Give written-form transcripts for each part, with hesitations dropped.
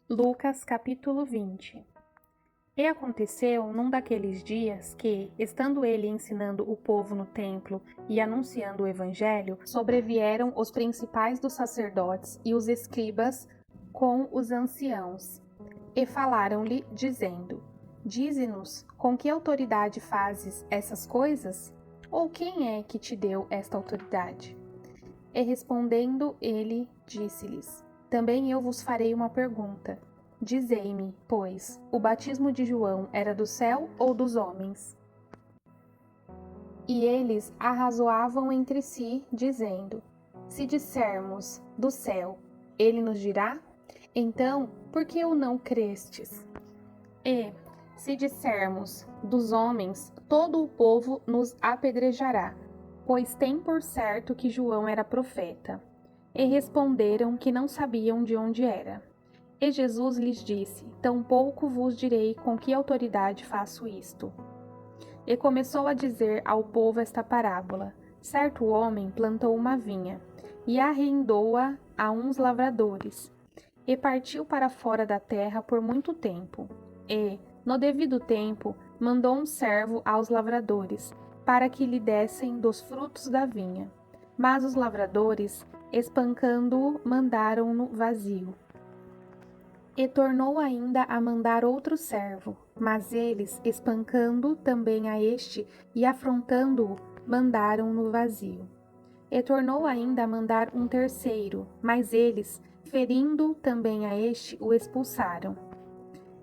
Lucas capítulo 20. E aconteceu num daqueles dias que, estando ele ensinando o povo no templo e anunciando o evangelho, sobrevieram os principais dos sacerdotes e os escribas com os anciãos, e falaram-lhe, dizendo: Dize-nos, com que autoridade fazes essas coisas? Ou quem é que te deu esta autoridade? E respondendo ele, disse-lhes: Também eu vos farei uma pergunta. Dizei-me, pois, o batismo de João era do céu ou dos homens? E eles arrazoavam entre si, dizendo: Se dissermos do céu, ele nos dirá: Então, por que o não crestes? E, se dissermos dos homens, todo o povo nos apedrejará, pois tem por certo que João era profeta. E responderam que não sabiam de onde era. E Jesus lhes disse: Tampouco vos direi com que autoridade faço isto. E começou a dizer ao povo esta parábola: Certo homem plantou uma vinha, e arrendou-a a uns lavradores, e partiu para fora da terra por muito tempo. E, no devido tempo, mandou um servo aos lavradores, para que lhe dessem dos frutos da vinha. Mas os lavradores, espancando-o, mandaram-no vazio. E tornou ainda a mandar outro servo, mas eles, espancando também a este e afrontando-o, mandaram-no vazio. E tornou ainda a mandar um terceiro, mas eles, ferindo também a este, o expulsaram.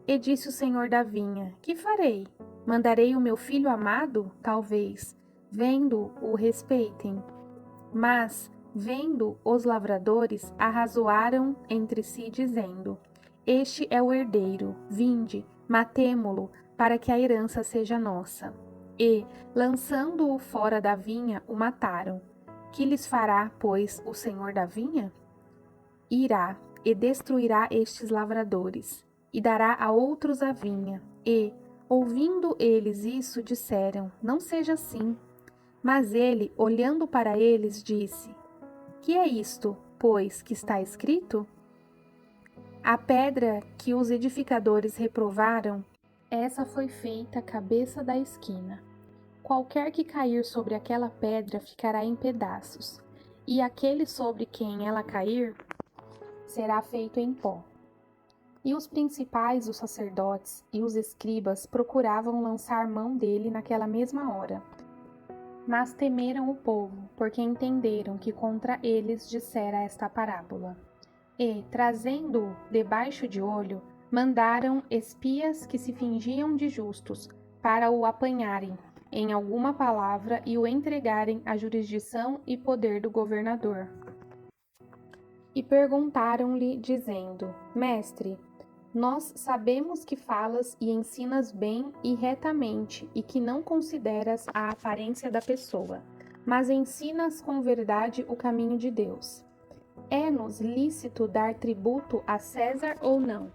E disse o senhor da vinha: Que farei? Mandarei o meu filho amado? Talvez, vendo, o respeitem. Mas, vendo os lavradores, arrazoaram entre si, dizendo: Este é o herdeiro, vinde, matemo-lo, para que a herança seja nossa. E, lançando-o fora da vinha, o mataram. Que lhes fará, pois, o senhor da vinha? Irá e destruirá estes lavradores, e dará a outros a vinha. E, ouvindo eles isso, disseram: Não seja assim. Mas ele, olhando para eles, disse: Que é isto, pois, que está escrito? A pedra que os edificadores reprovaram, essa foi feita a cabeça da esquina. Qualquer que cair sobre aquela pedra ficará em pedaços, e aquele sobre quem ela cair será feito em pó. E os principais, os sacerdotes e os escribas procuravam lançar mão dele naquela mesma hora. Mas temeram o povo, porque entenderam que contra eles dissera esta parábola. E, trazendo-o debaixo de olho, mandaram espias que se fingiam de justos, para o apanharem em alguma palavra e o entregarem à jurisdição e poder do governador. E perguntaram-lhe, dizendo: Mestre, nós sabemos que falas e ensinas bem e retamente, e que não consideras a aparência da pessoa, mas ensinas com verdade o caminho de Deus. É-nos lícito dar tributo a César ou não?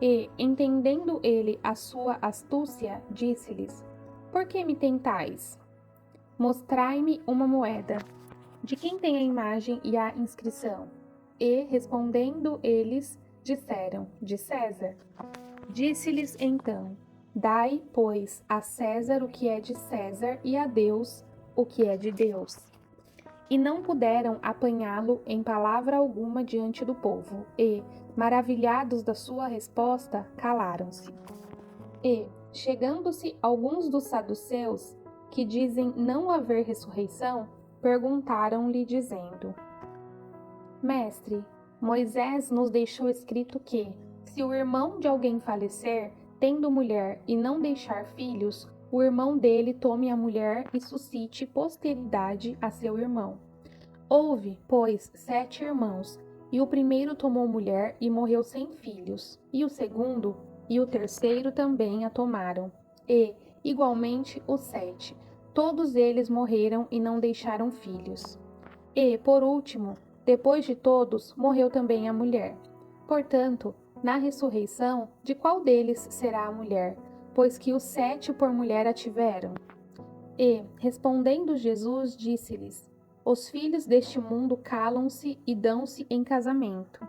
E, entendendo ele a sua astúcia, disse-lhes: Por que me tentais? Mostrai-me uma moeda. De quem tem a imagem e a inscrição? E, respondendo eles, disseram: De César. Disse-lhes então: Dai, pois, a César o que é de César e a Deus o que é de Deus. E não puderam apanhá-lo em palavra alguma diante do povo, e, maravilhados da sua resposta, calaram-se. E, chegando-se alguns dos saduceus, que dizem não haver ressurreição, perguntaram-lhe, dizendo: Mestre, Moisés nos deixou escrito que, se o irmão de alguém falecer, tendo mulher e não deixar filhos, o irmão dele tome a mulher e suscite posteridade a seu irmão. Houve, pois, 7 irmãos, e o primeiro tomou mulher e morreu sem filhos, e o segundo e o terceiro também a tomaram, e, igualmente, os 7. Todos eles morreram e não deixaram filhos. E, por último, depois de todos, morreu também a mulher. Portanto, na ressurreição, de qual deles será a mulher? Pois que os 7 por mulher a tiveram. E, respondendo Jesus, disse-lhes: Os filhos deste mundo calam-se e dão-se em casamento.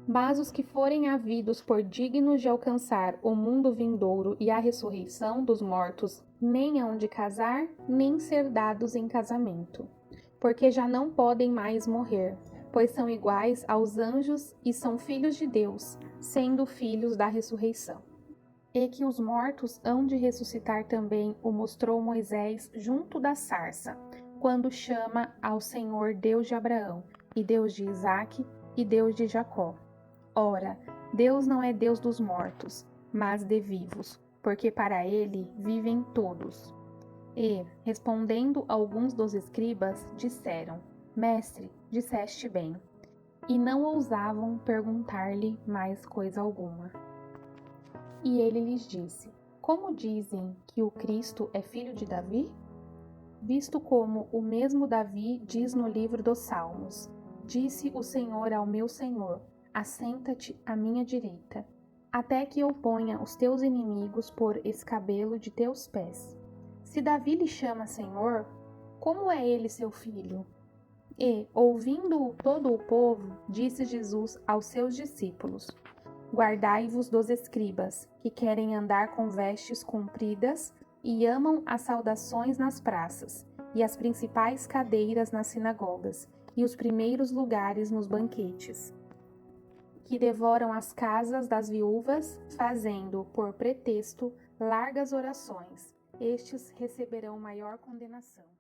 Mas os que forem havidos por dignos de alcançar o mundo vindouro e a ressurreição dos mortos, nem hão de casar, nem ser dados em casamento, porque já não podem mais morrer, pois são iguais aos anjos e são filhos de Deus, sendo filhos da ressurreição. E que os mortos hão de ressuscitar também o mostrou Moisés junto da sarça, quando chama ao Senhor Deus de Abraão, e Deus de Isaque, e Deus de Jacó. Ora, Deus não é Deus dos mortos, mas de vivos, porque para ele vivem todos. E, respondendo alguns dos escribas, disseram: Mestre, disseste bem. E não ousavam perguntar-lhe mais coisa alguma. E ele lhes disse: Como dizem que o Cristo é filho de Davi? Visto como o mesmo Davi diz no livro dos Salmos: Disse o Senhor ao meu Senhor: Assenta-te à minha direita, até que eu ponha os teus inimigos por escabelo de teus pés. Se Davi lhe chama Senhor, como é ele seu filho? E, ouvindo todo o povo, disse Jesus aos seus discípulos: Guardai-vos dos escribas, que querem andar com vestes compridas e amam as saudações nas praças, e as principais cadeiras nas sinagogas, e os primeiros lugares nos banquetes, que devoram as casas das viúvas, fazendo, por pretexto, largas orações. Estes receberão maior condenação.